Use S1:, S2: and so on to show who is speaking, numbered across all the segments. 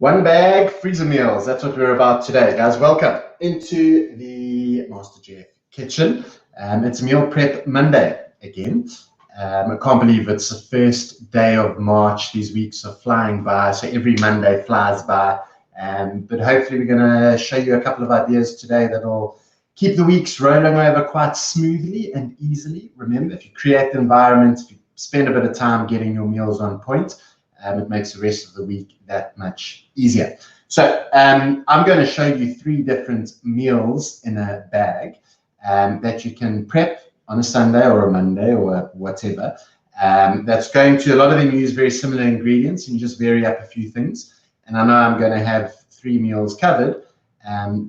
S1: One bag freezer meals. That's what we're about today, guys. Welcome into the Master Chef kitchen. It's Meal Prep Monday again. I can't believe it's the first day of March. These weeks are flying by, so every Monday flies by. But hopefully, we're going to show you a couple of ideas today that'll keep the weeks rolling over quite smoothly and easily. Remember, if you create the environment, if you spend a bit of time getting your meals on point, it makes the rest of the week that much easier. So I'm going to show you 3 different meals in a bag that you can prep on a Sunday or a Monday or whatever. That's going to, a lot of them use very similar ingredients and you just vary up a few things. And I know I'm going to have 3 meals covered,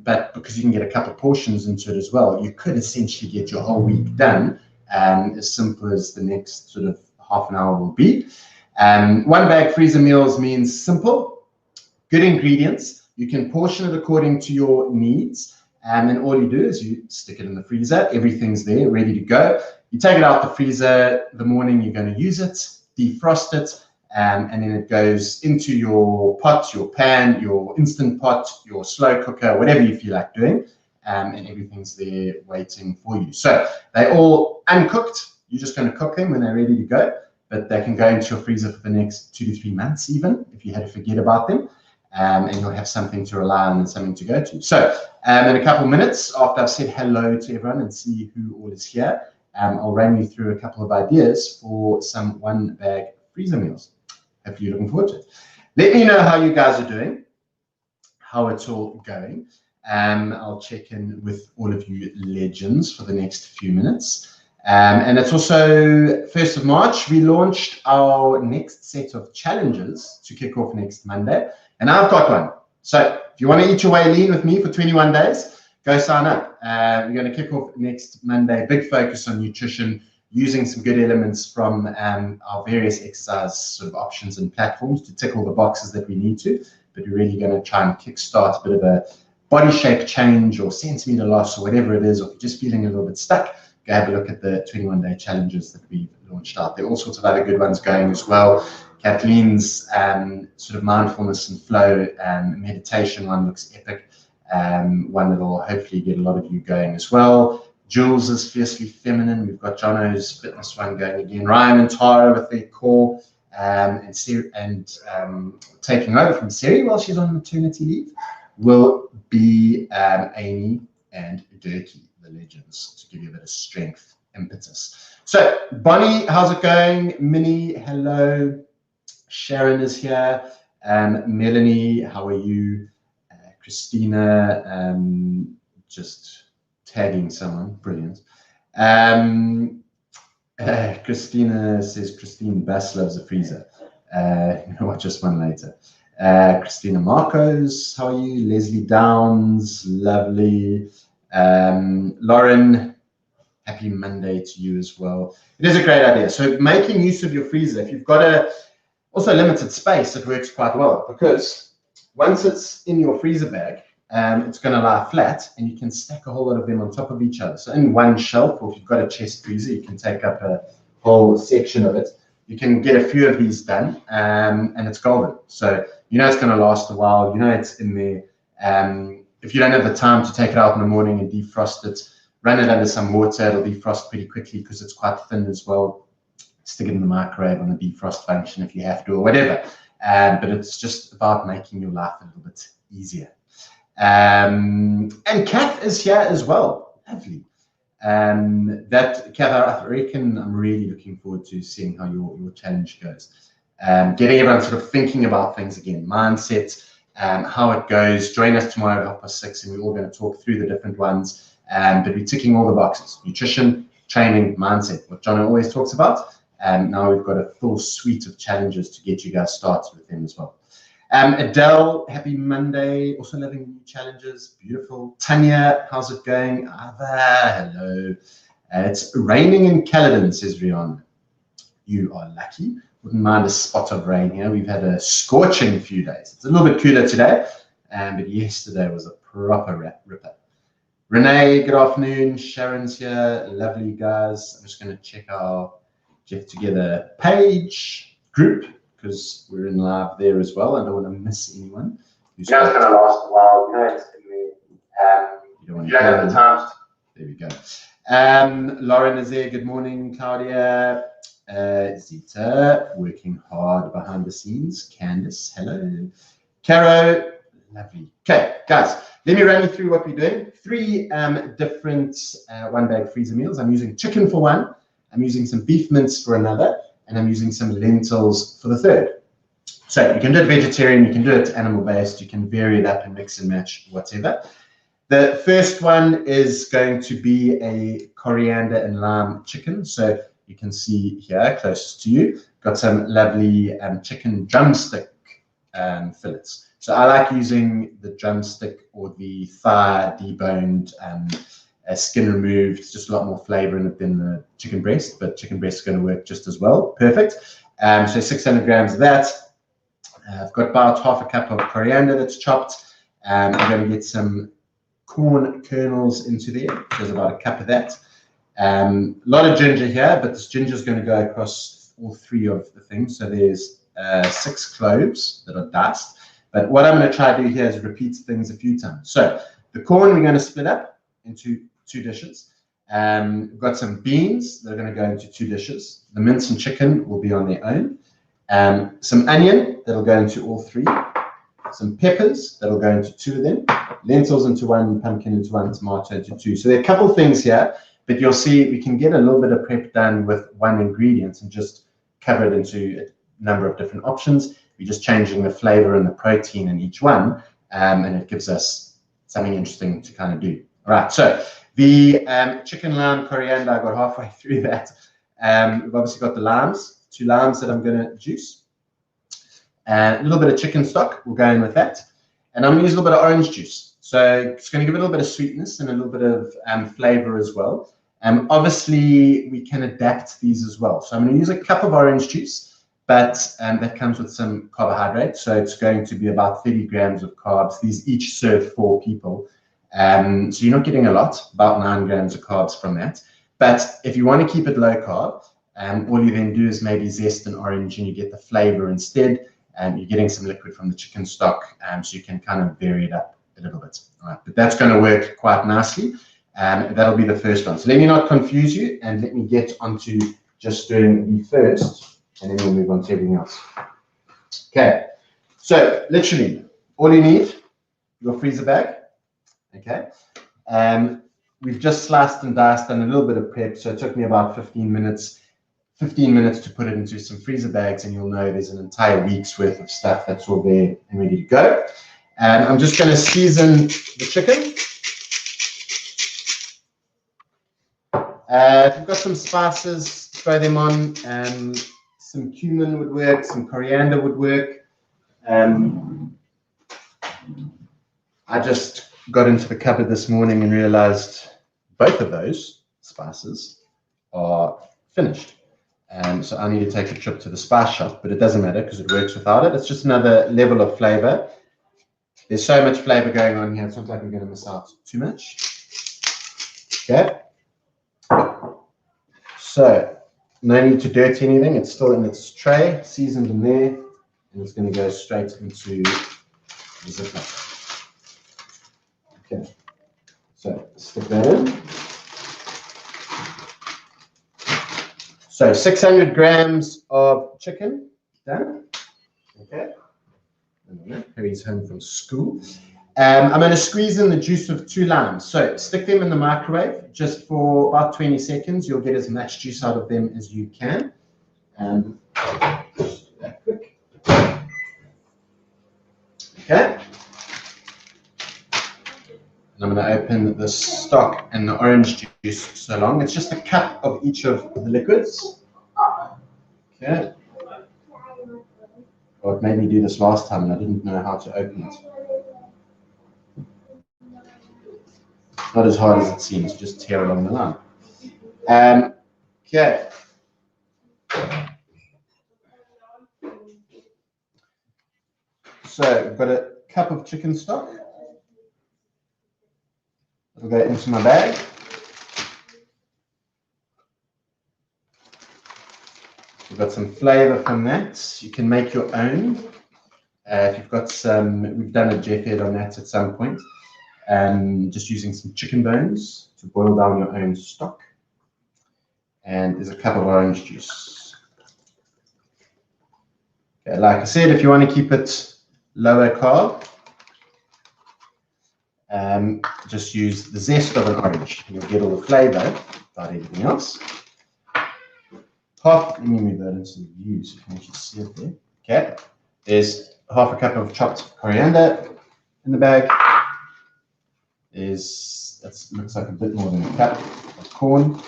S1: but because you can get a couple of portions into it as well, you could essentially get your whole week done, as simple as the next sort of half an hour will be. One bag freezer meals means simple, good ingredients. You can portion it according to your needs. And all you do is you stick it in the freezer. Everything's there, ready to go. You take it out the freezer the morning you're going to use it, defrost it, and then it goes into your pot, your pan, your instant pot, your slow cooker, whatever you feel like doing. And everything's there waiting for you. So they're all uncooked. You're just going to cook them when they're ready to go. But they can go into your freezer for the next 2 to 3 months, even if you had to forget about them, and you'll have something to rely on and something to go to. So in a couple of minutes, after I've said hello to everyone and see who all is here, I'll run you through a couple of ideas for some one bag freezer meals. Hopefully you're looking forward to it. Let me know how you guys are doing, how it's all going. I'll check in with all of you legends for the next few minutes. And it's also 1st of March, we launched our next set of challenges to kick off next Monday. And I've got one. So if you want to eat your way lean with me for 21 days, go sign up. We're going to kick off next Monday. Big focus on nutrition, using some good elements from our various exercise sort of options and platforms to tick all the boxes that we need to. But we're really going to try and kickstart a bit of a body shape change or centimeter loss or whatever it is, or if you're just feeling a little bit stuck. Go have a look at the 21-day challenges that we've launched out. There are all sorts of other good ones going as well. Kathleen's sort of mindfulness and flow meditation one looks epic. One that will hopefully get a lot of you going as well. Jules is fiercely feminine. We've got Jono's fitness one going again. Ryan and Tara with their core and taking over from Siri while she's on maternity leave will be Amy and Durkee, the legends, to give you a bit of strength impetus. So Bonnie, how's it going? Minnie, hello. Sharon is here. Melanie, how are you? Christina, just tagging someone, brilliant. Christina says Christine Bass loves a freezer. Watch this one later. Christina Marcos, how are you? Leslie Downs, lovely. Lauren, happy Monday to you as well. It is a great idea. So making use of your freezer, if you've got also limited space, it works quite well because once it's in your freezer bag, it's going to lie flat and you can stack a whole lot of them on top of each other. So in one shelf, or if you've got a chest freezer, you can take up a whole section of it. You can get a few of these done and it's golden. So you know it's going to last a while. You know it's in there. If you don't have the time to take it out in the morning and defrost it, run it under some water. It'll defrost pretty quickly because it's quite thin as well. Stick it in the microwave on the defrost function if you have to or whatever. But it's just about making your life a little bit easier. And Kath is here as well. Lovely. That Kath, I reckon I'm really looking forward to seeing how your challenge goes. Getting everyone sort of thinking about things again, mindset, how it goes. Join us tomorrow at 6:30 and we're all going to talk through the different ones. But we're ticking all the boxes: nutrition, training, mindset, what John always talks about. Now we've got a full suite of challenges to get you guys started with them as well. Adele, happy Monday. Also loving new challenges. Beautiful. Tanya, how's it going? Ava, hello. It's raining in Caledon, says Rihanna. You are lucky. Wouldn't mind a spot of rain here. We've had a scorching few days. It's a little bit cooler today, but yesterday was a proper ripper. Renee, good afternoon. Sharon's here. Lovely, guys. I'm just going to check our Jeff Together page, group, because we're in live there as well. I don't want to miss anyone.
S2: It's going to last a while. You know, it's going to be, you don't have the time.
S1: There we go. Lauren is there. Good morning, Claudia. Zita, working hard behind the scenes. Candice, hello. Caro, lovely. Okay, guys, let me run you through what we're doing. 3 different one-bag freezer meals. I'm using chicken for one. I'm using some beef mince for another. And I'm using some lentils for the third. So you can do it vegetarian, you can do it animal-based, you can vary it up and mix and match, whatever. The first one is going to be a coriander and lime chicken. So you can see here, closest to you, got some lovely chicken drumstick fillets. So I like using the drumstick or the thigh deboned, skin removed, just a lot more flavor in it than the chicken breast, but chicken breast is going to work just as well. Perfect. So 600 grams of that. I've got about half a cup of coriander that's chopped. I'm going to get some corn kernels into there. There's about a cup of that. A lot of ginger here, but this ginger is going to go across all 3 of the things. So there's 6 cloves that are diced. But what I'm going to try to do here is repeat things a few times. So the corn we're going to split up into 2 dishes. We've got some beans that are going to go into 2 dishes. The mince and chicken will be on their own. Some onion that'll go into all 3. Some peppers that'll go into 2 of them. Lentils into 1, pumpkin into 1, tomato into 2. So there are a couple of things here, but you'll see we can get a little bit of prep done with 1 ingredient and just cover it into a number of different options. We're just changing the flavor and the protein in each one, and it gives us something interesting to kind of do. All right, so the chicken lime coriander, I got halfway through that. We've obviously got the limes, 2 limes that I'm going to juice. A little bit of chicken stock, we'll go in with that. And I'm going to use a little bit of orange juice. So it's going to give it a little bit of sweetness and a little bit of flavor as well. Obviously, we can adapt these as well. So I'm going to use a cup of orange juice, but that comes with some carbohydrate. So it's going to be about 30 grams of carbs. These each serve 4 people. So you're not getting a lot, about 9 grams of carbs from that. But if you want to keep it low carb, all you then do is maybe zest an orange and you get the flavor instead. You're getting some liquid from the chicken stock, so you can kind of vary it up a little bit. All right, but that's going to work quite nicely. That'll be the first one. So let me not confuse you, and let me get onto just doing the first, and then we'll move on to everything else. Okay, so literally all you need, your freezer bag. Okay, we've just sliced and diced and a little bit of prep, so it took me about 15 minutes. 15 minutes to put it into some freezer bags, and you'll know there's an entire week's worth of stuff that's all there and ready to go. I'm just going to season the chicken. If you've got some spices, throw them on. Some cumin would work, some coriander would work. I just got into the cupboard this morning and realized both of those spices are finished. So I need to take a trip to the spice shop, but it doesn't matter because it works without it. It's just another level of flavor. There's so much flavor going on here. It's not like we're going to miss out too much. Okay. So no need to dirty anything. It's still in its tray, seasoned in there, and it's going to go straight into the zipper. Okay. So stick that in. So 600 grams of chicken, done. Okay. Harry's home from school. I'm going to squeeze in the juice of 2 limes. So stick them in the microwave just for about 20 seconds. You'll get as much juice out of them as you can. Just do that quick. Okay. And I'm going to open the stock and the orange juice so long. It's just a cup of each of the liquids. Okay. Well, it made me do this last time and I didn't know how to open it. Not as hard as it seems, just tear along the line. Okay. So I've got a cup of chicken stock. It'll go into my bag. We've got some flavor from that. You can make your own. If you've got some, we've done a Jeff head on that at some point. Just using some chicken bones to boil down your own stock. And there's a cup of orange juice. Okay, like I said, if you want to keep it lower carb, just use the zest of an orange. You'll get all the flavor without anything else. Let me move that into the view so you can actually see it there. Okay, there's half a cup of chopped coriander in the bag. That looks like a bit more than a cup of corn.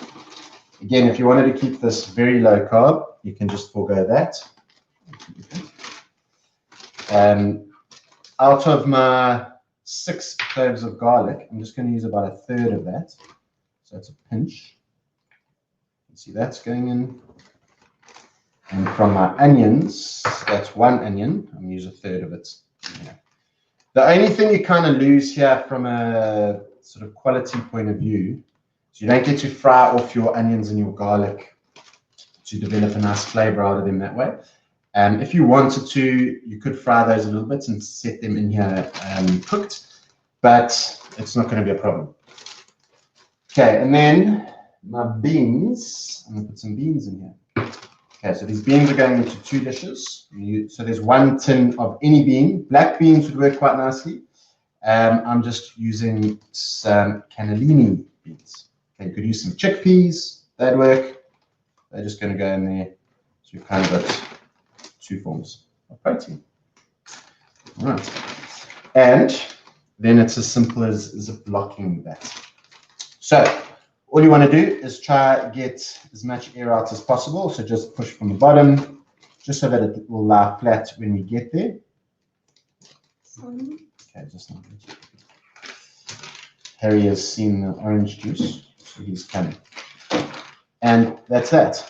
S1: Again, if you wanted to keep this very low carb, you can just forego that. Out of my 6 cloves of garlic, I'm just going to use about 1/3 of that. So that's a pinch. You can see that's going in. And from my onions, that's 1 onion. I'm going to use 1/3 of it. Yeah. The only thing you kind of lose here from a sort of quality point of view is you don't get to fry off your onions and your garlic to develop a nice flavor out of them that way. If you wanted to, you could fry those a little bit and set them in here cooked, but it's not going to be a problem. Okay, and then my beans, I'm going to put some beans in here. Okay, so these beans are going into 2 dishes. So there's 1 tin of any bean. Black beans would work quite nicely. I'm just using some cannellini beans. Okay, you could use some chickpeas. That'd work. They're just going to go in there. So you've kind of got 2 forms of protein. All right. And then it's as simple as zip-locking that. So all you want to do is try get as much air out as possible. So just push from the bottom, just so that it will lie flat when we get there. Okay, just like that. Harry has seen the orange juice, so he's coming. And that's that.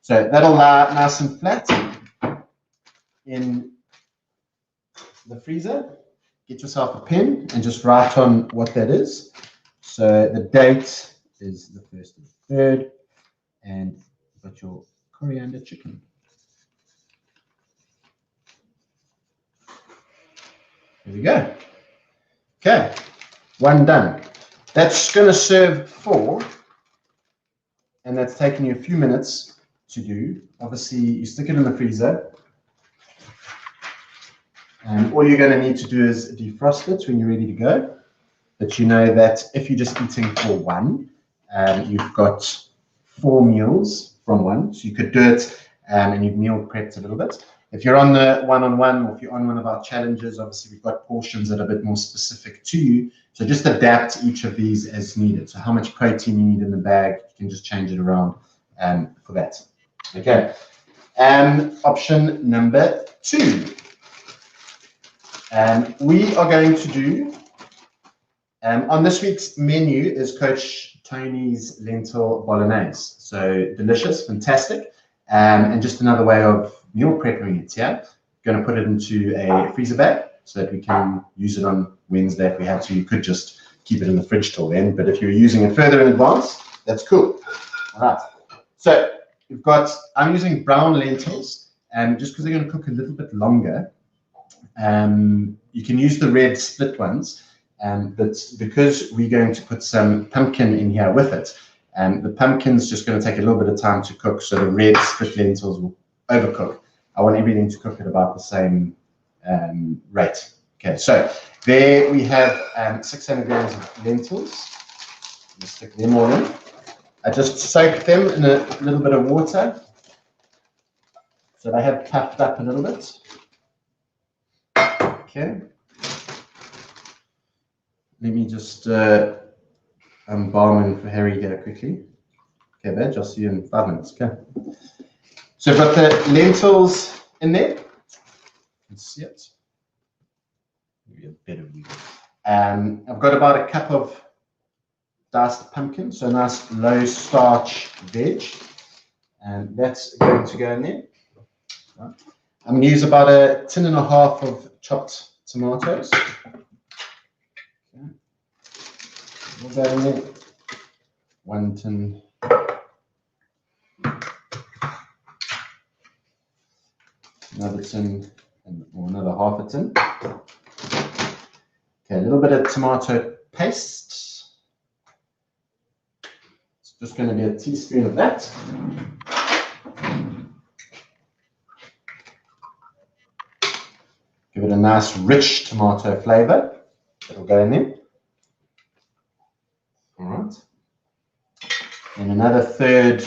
S1: So that'll lie nice and flat in the freezer. Get yourself a pen and just write on what that is. So the date is the 1st of the 3rd, and you've got your coriander chicken. There we go. Okay, 1 done. That's going to serve 4, and that's taken you a few minutes to do. Obviously, you stick it in the freezer, and all you're going to need to do is defrost it when you're ready to go. But you know that if you're just eating for 1, you've got 4 meals from 1, so you could do it and you've meal prepped a little bit. If you're on the one-on-one, or if you're on one of our challenges, obviously we've got portions that are a bit more specific to you. So just adapt each of these as needed. So how much protein you need in the bag, you can just change it around for that. Okay. Option number 2. We are going to do, on this week's menu is Coach Tony's lentil bolognese. So delicious, fantastic, and just another way of meal prepping it here. Going to put it into a freezer bag so that we can use it on Wednesday if we had to. You could just keep it in the fridge till then, but if you're using it further in advance, that's cool. All right. So we've got, I'm using brown lentils, just because they're going to cook a little bit longer. You can use the red split ones, but because we're going to put some pumpkin in here with it, the pumpkin's just going to take a little bit of time to cook, so the red split lentils will overcook. I want everything to cook at about the same rate. Okay, so there we have 600 grams of lentils. Let's stick them all in. I just soak them in a little bit of water, so they have puffed up a little bit. Okay. Let me just I'm barman for Harry here quickly. Okay, Badge, I'll see you in 5 minutes. Okay. So I've got the lentils in there. Let's see it. Maybe a better view. I've got about a cup of diced pumpkin, so a nice low starch veg, and that's going to go in there. Right. I'm going to use about 1.5 tins of chopped tomatoes. Okay. All that in there. 1 tin. another tin, or another half a tin. Okay, a little bit of tomato paste. It's just going to be a teaspoon of that. Give it a nice rich tomato flavor. That'll go in there. All right. And another third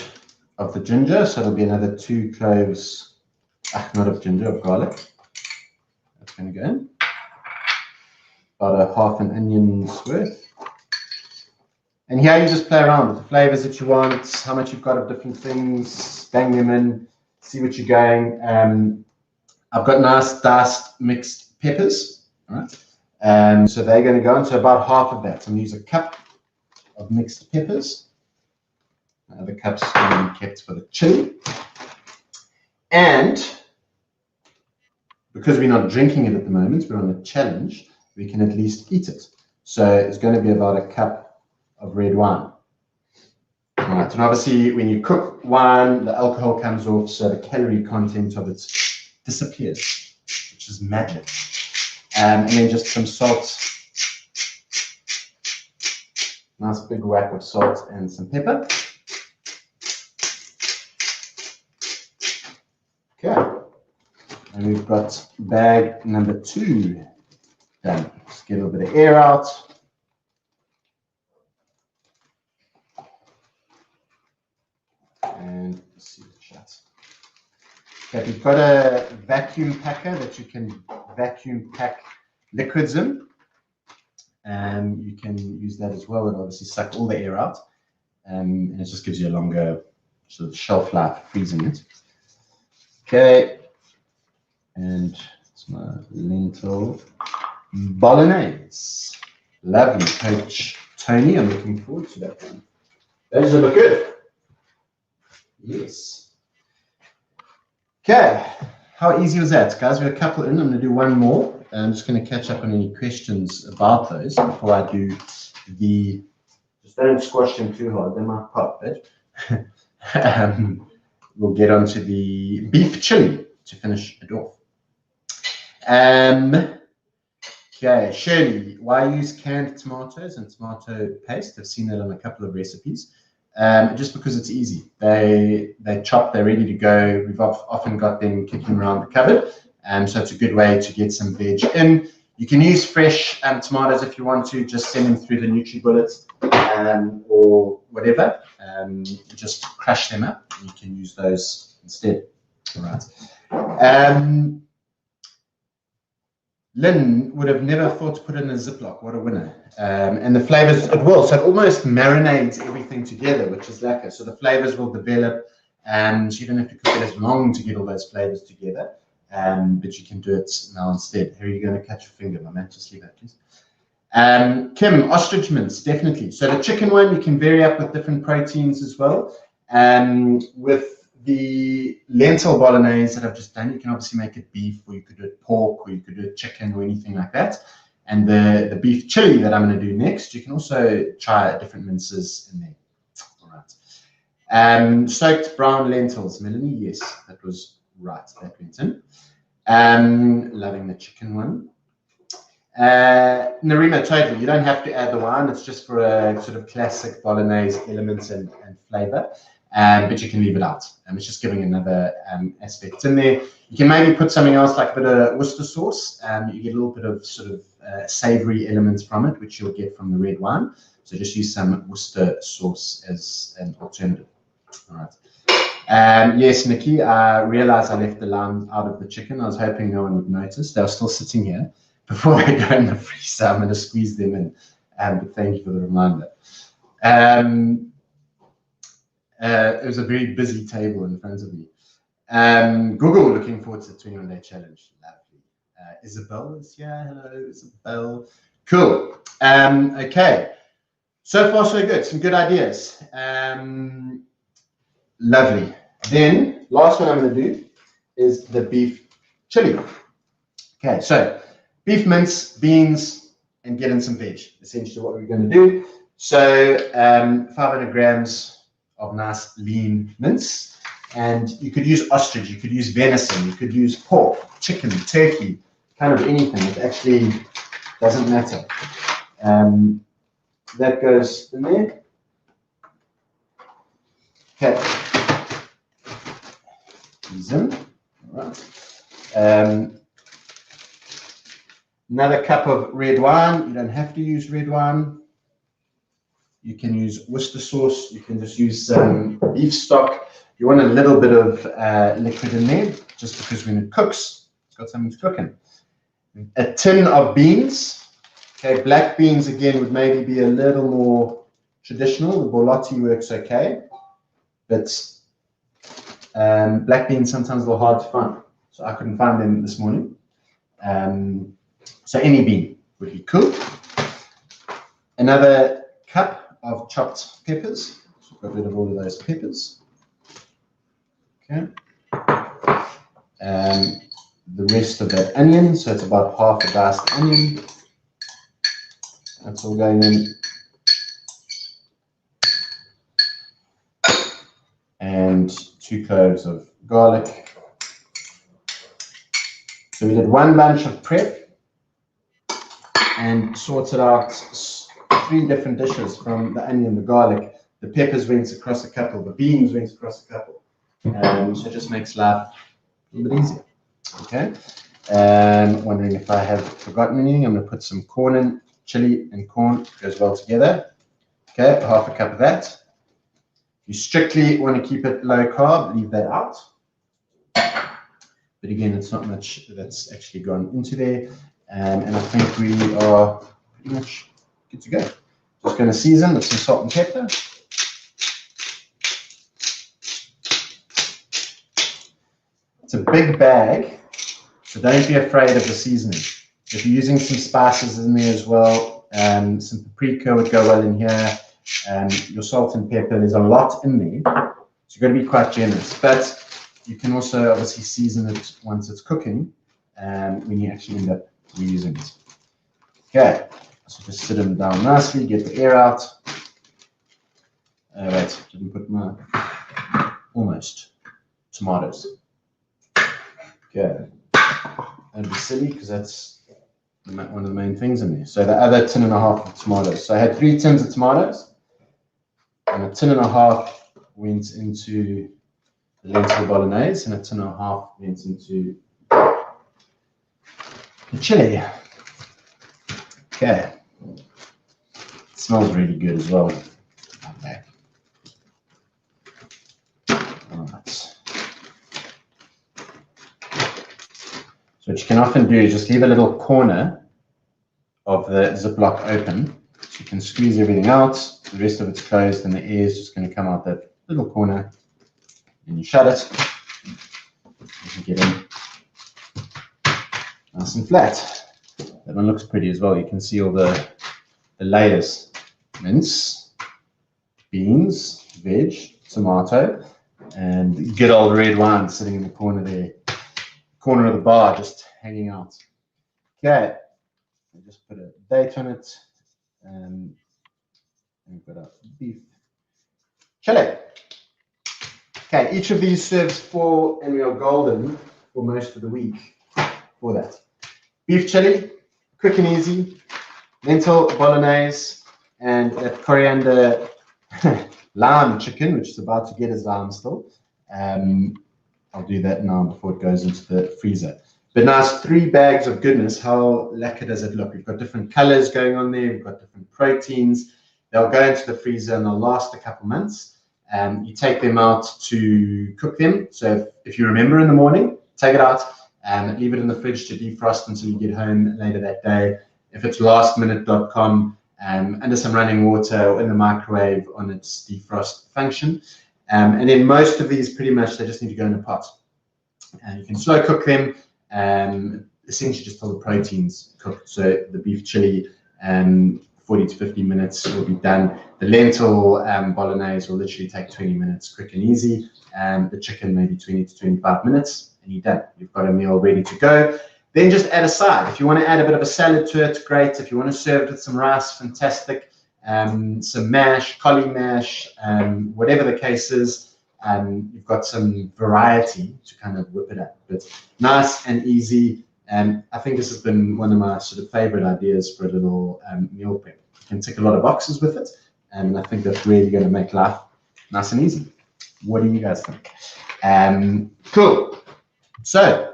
S1: of the ginger, so it'll be another 2 cloves, not of ginger, of garlic. That's going to go in. About a half an onion's worth. And here you just play around with the flavors that you want, how much you've got of different things, bang them in, see what you're going. I've got nice diced mixed peppers, all right? So they're going to go into about half of that. So I'm going to use a cup of mixed peppers. The cup's going to be kept for the chili. And because we're not drinking it at the moment, we're on a challenge, we can at least eat it. So it's going to be about a cup of red wine. All right, and obviously when you cook wine, the alcohol comes off, so the calorie content of it disappears, which is magic. And then just some salt. Nice big whack of salt and some pepper. Okay, and we've got bag number 2 done. Just get a little bit of air out. And let's see the chat. Okay, if you've got a vacuum packer that you can vacuum pack liquids in, you can use that as well. It obviously sucks all the air out, and it just gives you a longer sort of shelf life freezing it. Okay, and it's my lentil bolognese. Lovely, Coach Tony. I'm looking forward to that one. Those look good. Yes. Okay, how easy was that, guys? We're a couple in. I'm going to do one more. I'm just going to catch up on any questions about those before I do the. Just don't squash them too hard; they might pop. But we'll get on to the beef chili to finish it off. Okay, Shirley, why use canned tomatoes and tomato paste? I've seen that on a couple of recipes. Just because it's easy. They chop, they're ready to go. We've often got them kicking around the cupboard. So it's a good way to get some veg in. You can use fresh tomatoes if you want to, just send them through the NutriBullet or whatever. Just crush them up and you can use those instead. All right. Lynn would have never thought to put it in a Ziploc. What a winner. And the flavors, it will. So it almost marinades everything together, which is lekker. So the flavors will develop. So you don't have to cook it as long to get all those flavors together. But you can do it now instead. How are you going to catch your finger, my man? Just leave that, please. Kim, ostrich mince, definitely. So the chicken one, you can vary up with different proteins as well. With the lentil bolognese that I've just done, you can obviously make it beef, or you could do it pork, or you could do it chicken, or anything like that. And the beef chili that I'm going to do next, you can also try different minces in there. All right. Soaked brown lentils, Melanie, yes, that was right. That went in. Loving the chicken one. Narima, totally. You don't have to add the wine. It's just for a sort of classic bolognese elements and flavor. But you can leave it out. It's just giving another aspect in there. You can maybe put something else like a bit of Worcester sauce. You get a little bit of sort of savory elements from it, which you'll get from the red wine. So just use some Worcester sauce as an alternative. All right. Yes, Nikki, I realized I left the lime out of the chicken. I was hoping no one would notice. They were still sitting here. Before I go in the freezer, I'm going to squeeze them in. But thank you for the reminder. It was a very busy table in front of me. Google, looking forward to the 21-day challenge. Lovely. Isabel is here. Hello, Isabel. Cool. Okay. So far, so good. Some good ideas. Lovely. Then, last one I'm going to do is the beef chili. Okay, so beef mince, beans, and get in some veg. Essentially what we're going to do. So 500 grams of nice lean mince. And you could use ostrich, you could use venison, you could use pork, chicken, turkey, kind of anything. It actually doesn't matter. That goes in there. Okay. These in. All right. Another cup of red wine. You don't have to use red wine. You can use Worcester sauce. You can just use beef stock. You want a little bit of liquid in there, just because when it cooks, it's got something to cook in. A tin of beans. Okay, black beans again would maybe be a little more traditional. The borlotti works okay, but black beans sometimes a little hard to find. So I couldn't find them this morning. So any bean would be cool. Another cup of chopped peppers. So got rid of all of those peppers. Okay. The rest of that onion, so it's about half a diced onion. That's all going in. And 2 cloves of garlic. So we did 1 bunch of prep and sorted out 3 different dishes from the onion, the garlic. The peppers went across a couple, the beans went across a couple. So it just makes life a little bit easier. Okay. Wondering if I have forgotten anything. I'm going to put some corn in. Chili and corn goes well together. Okay, half a cup of that. You strictly want to keep it low carb, leave that out. But again, it's not much that's actually gone into there. And I think we are pretty much good to go. Just going to season with some salt and pepper. It's a big bag, so don't be afraid of the seasoning. If you're using some spices in there as well, some paprika would go well in here. Your salt and pepper, there's a lot in there, so you've got to be quite generous. But you can also obviously season it once it's cooking, when you actually end up reusing it. Okay, so just sit them down nicely, get the air out. Wait, didn't put my almost tomatoes. Okay, don't be silly because that's one of the main things in there. So the other 10 and a half of tomatoes. So I had 3 tins of tomatoes, and a 10 and a half went into the lentil bolognese, and a 10 and a half went into the chili. Okay, it smells really good as well. Okay. All right. So what you can often do is just leave a little corner of the Ziploc open, so you can squeeze everything out. The rest of it's closed, and the air is just going to come out that little corner. And you shut it. You can get in nice and flat. That one looks pretty as well. You can see all the layers: mince, beans, veg, tomato, and good old red wine sitting in the corner there. Corner of the bar, just hanging out. Okay, I'll just put a date on it, and we've got our beef chili. Okay, each of these serves 4, and we are golden for most of the week for that. Beef chili, quick and easy. Lentil bolognese, and that coriander lime chicken, which is about to get his lime still. I'll do that now before it goes into the freezer. But nice 3 bags of goodness. How lekker does it look? We've got different colors going on there. We've got different proteins. They'll go into the freezer and they'll last a couple months. You take them out to cook them. So if you remember in the morning, take it out and leave it in the fridge to defrost until you get home later that day. If it's lastminute.com, under some running water or in the microwave on its defrost function. And then most of these, pretty much, they just need to go in a pot. And you can slow cook them, essentially just till the proteins cook. So the beef chili, 40 to 50 minutes will be done. The lentil bolognese will literally take 20 minutes, quick and easy. The chicken, maybe 20 to 25 minutes, and you're done. You've got a meal ready to go. Then just add a side. If you want to add a bit of a salad to it, great. If you want to serve it with some rice, fantastic. Some mash, collie mash, whatever the case is. you've got some variety to kind of whip it up. But nice and easy. And I think this has been one of my sort of favorite ideas for a little meal prep. You can tick a lot of boxes with it, and I think that's really going to make life nice and easy. What do you guys think? Cool. So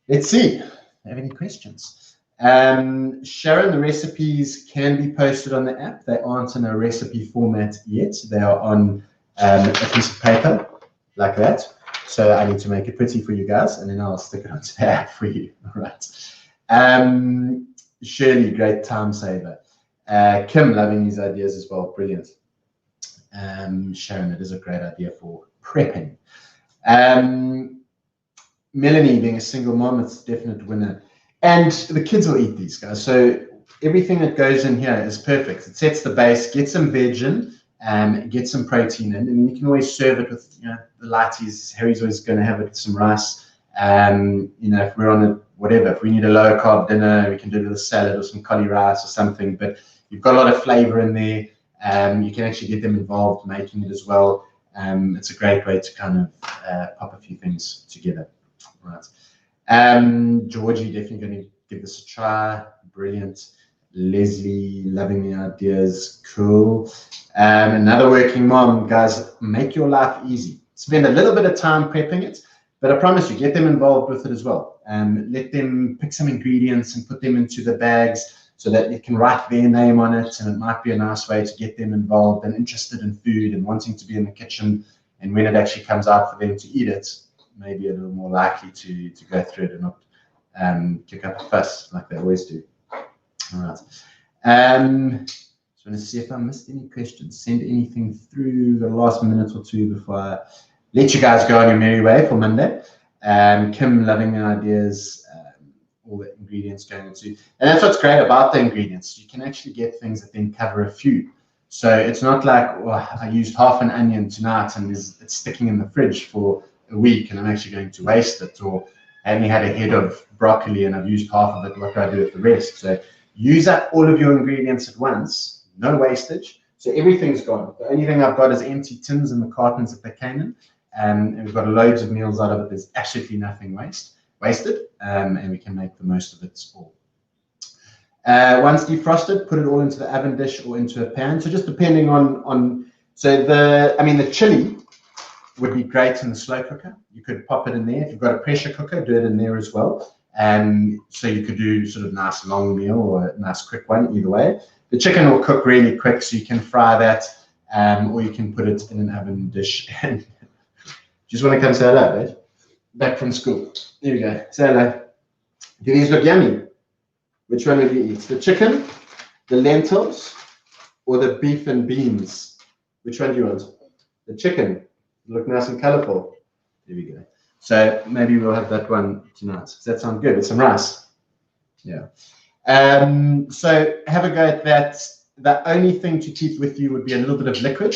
S1: let's see. Have any questions? Sharon, the recipes can be posted on the app. They aren't in a recipe format yet. They are on a piece of paper like that. So I need to make it pretty for you guys, and then I'll stick it onto the app for you. All right. Shirley, great time saver. Kim, loving these ideas as well. Brilliant. Sharon, it is a great idea for prepping. Melanie, being a single mom, it's a definite winner. And the kids will eat these, guys. So everything that goes in here is perfect. It sets the base, get some veg in, get some protein in, and you can always serve it with, the lighties. Harry's always going to have it with some rice. If we're on a whatever, if we need a low carb dinner, we can do it with a salad or some cauli rice or something. But you've got a lot of flavor in there. You can actually get them involved making it as well. It's a great way to kind of pop a few things together. Right. Georgie, definitely going to give this a try. Brilliant. Leslie, loving the ideas. Cool. Another working mom, guys, make your life easy. Spend a little bit of time prepping it, but I promise you, get them involved with it as well. Let them pick some ingredients and put them into the bags so that you can write their name on it, and it might be a nice way to get them involved and interested in food and wanting to be in the kitchen. And when it actually comes out for them to eat it, maybe a little more likely to go through it and not kick up a fuss like they always do. All right. Just want to see if I missed any questions. Send anything through the last minute or two before I let you guys go on your merry way for Monday. Kim, loving the ideas, all the ingredients going into. And that's what's great about the ingredients. You can actually get things that then cover a few. So it's not like, well, I used half an onion tonight and it's sticking in the fridge for a week and I'm actually going to waste it, or I only had a head of broccoli and I've used half of it. What do I do with the rest? So use up all of your ingredients at once, no wastage. So everything's gone. The only thing I've got is empty tins and the cartons that they came in, and we've got loads of meals out of it. There's absolutely nothing wasted, and we can make the most of it all. Once defrosted, put it all into the oven dish or into a pan. So just depending on the chili would be great in the slow cooker. You could pop it in there. If you've got a pressure cooker, do it in there as well. So you could do sort of nice long meal or a nice quick one, either way. The chicken will cook really quick, so you can fry that, or you can put it in an oven dish. Just want to come say hello, babe? Back from school. Here we go. Say hello. Do these look yummy? Which one will you eat? The chicken, the lentils, or the beef and beans? Which one do you want? The chicken. Look nice and colorful. There we go. So maybe we'll have that one tonight. Does that sound good? With some rice. Yeah. So have a go at that. The only thing to keep with you would be a little bit of liquid,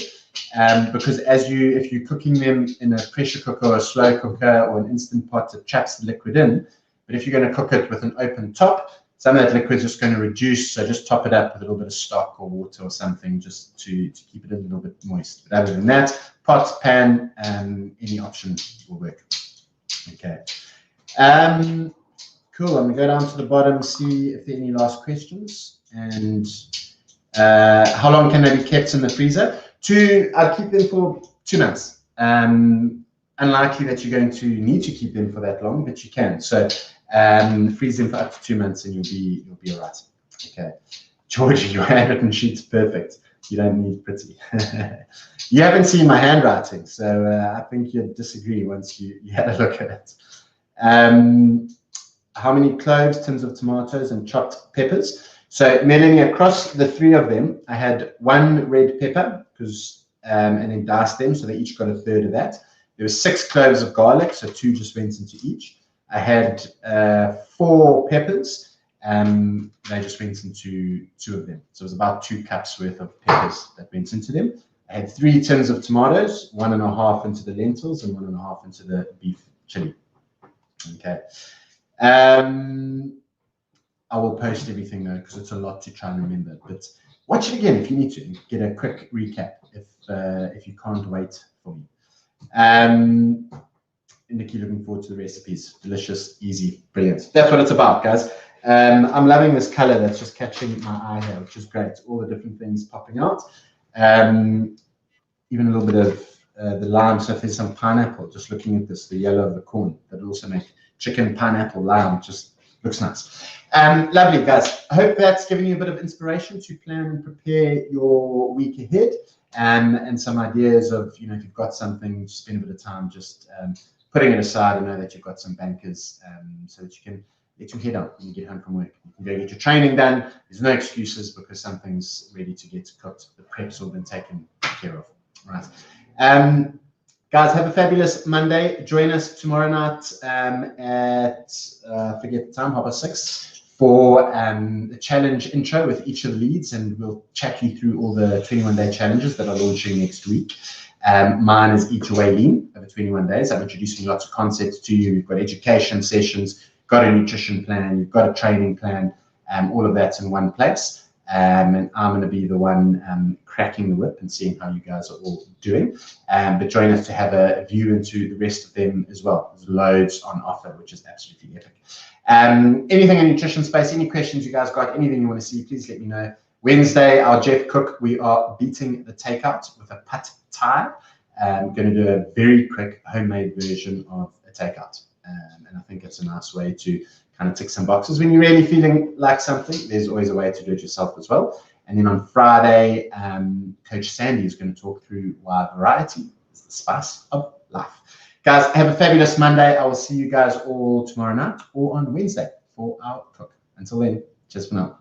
S1: because if you're cooking them in a pressure cooker or a slow cooker or an instant pot, it traps the liquid in. But if you're going to cook it with an open top, some of that liquid is just going to reduce. So just top it up with a little bit of stock or water or something, just to keep it a little bit moist. But other than that, pot, pan, any option will work. Okay. Cool. I'm going to go down to the bottom, see if there are any last questions. And how long can they be kept in the freezer? I'd keep them for 2 months. Unlikely that you're going to need to keep them for that long, but you can. So freeze them for up to 2 months and you'll be all right. Okay. Georgie, your handwritten sheet's perfect. You don't need pretty. You haven't seen my handwriting, so I think you'd disagree once you had a look at it. How many cloves, tins of tomatoes, and chopped peppers? So Melanie, across the 3 of them, I had 1 red pepper, and then diced them, so they each got a third of that. There were 6 cloves of garlic, so 2 just went into each. I had 4 peppers. They just went into 2 of them. So it was about 2 cups worth of peppers that went into them. I had 3 tins of tomatoes, 1.5 into the lentils and 1.5 into the beef chili. Okay. I will post everything though, because it's a lot to try and remember. But watch it again if you need to, and get a quick recap if you can't wait for me. Nikki, looking forward to the recipes. Delicious, easy, brilliant. That's what it's about, guys. I'm loving this color that's just catching my eye here, which is great. All the different things popping out. Even a little bit of the lime. So if there's some pineapple, just looking at this, the yellow of the corn, that'll also make chicken, pineapple, lime, just looks nice. Lovely, guys. I hope that's giving you a bit of inspiration to plan and prepare your week ahead, and some ideas of, you know, if you've got something, spend a bit of time just putting it aside and know that you've got some bankers, so that you can let your head out when you get home from work. You can go get your training done. There's no excuses because something's ready to get cooked. The prep's all been taken care of. Right. Guys, have a fabulous Monday. Join us tomorrow night at, forget the time, 6:30, for a challenge intro with each of the leads, and we'll chat you through all the 21-day challenges that are launching next week. Mine is Eat Your Way Lean over 21 days. I'm introducing lots of concepts to you. We've got education sessions, got a nutrition plan, you've got a training plan, all of that's in one place. And I'm going to be the one cracking the whip and seeing how you guys are all doing. But join us to have a view into the rest of them as well. There's loads on offer, which is absolutely epic. Anything in nutrition space, any questions you guys got, anything you want to see, please let me know. Wednesday, our Jeff Cook, we are beating the takeout with a pad thai. I'm going to do a very quick homemade version of a takeout. And I think it's a nice way to kind of tick some boxes. When you're really feeling like something, there's always a way to do it yourself as well. And then on Friday, Coach Sandy is going to talk through why variety is the spice of life. Guys, have a fabulous Monday. I will see you guys all tomorrow night or on Wednesday for our cook. Until then, cheers for now.